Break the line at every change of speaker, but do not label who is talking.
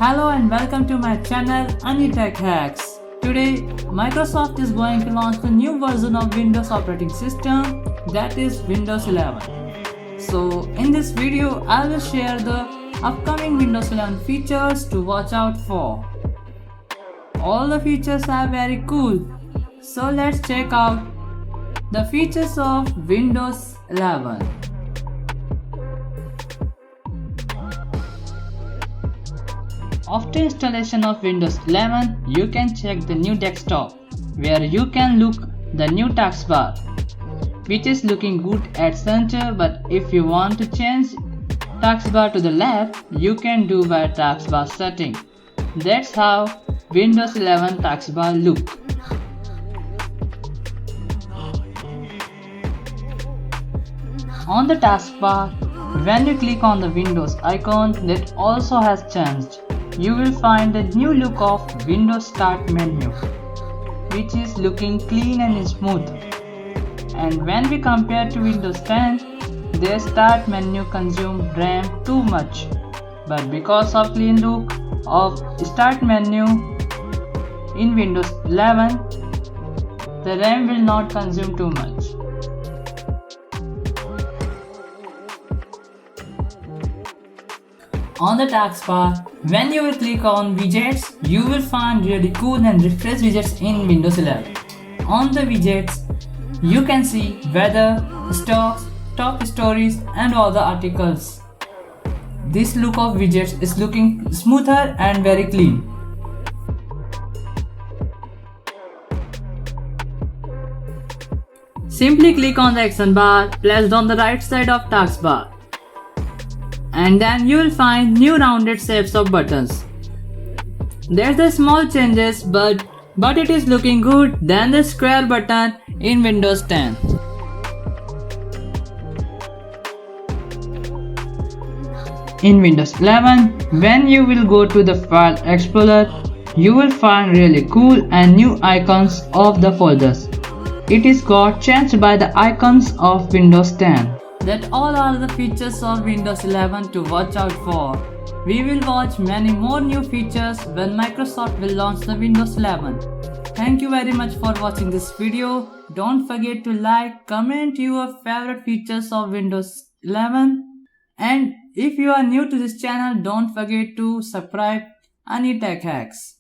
Hello and welcome to my channel Anitech Hacks. Today, Microsoft is going to launch the new version of Windows operating system, that is Windows 11. So in this video, I will share the upcoming Windows 11 features to watch out for. All the features are very cool. So let's check out the features of Windows 11. After installation of Windows 11, you can check the new desktop, where you can look the new taskbar, which is looking good at center, but if you want to change taskbar to the left, you can do by taskbar setting. That's how Windows 11 taskbar look. On the taskbar, when you click on the Windows icon, that also has changed. You will find the new look of Windows Start menu, which is looking clean and smooth. And when we compare to Windows 10, their Start menu consumed RAM too much. But because of clean look of Start menu in Windows 11, the RAM will not consume too much. On the taskbar, when you will click on widgets, you will find really cool and refresh widgets in Windows 11. On the widgets, you can see weather, stocks, top stories and all the articles. This look of widgets is looking smoother and very clean. Simply click on the action bar placed on the right side of taskbar. And then you will find new rounded shapes of buttons. There's the small changes but it is looking good than the square button in Windows 10. In Windows 11, when you will go to the File Explorer, you will find really cool and new icons of the folders. It is got changed by the icons of Windows 10. That all are the features of Windows 11 to watch out for. We will watch many more new features when Microsoft will launch the Windows 11. Thank you very much for watching this video. Don't forget to like, comment your favorite features of Windows 11. And if you are new to this channel, don't forget to subscribe Anitech Hacks.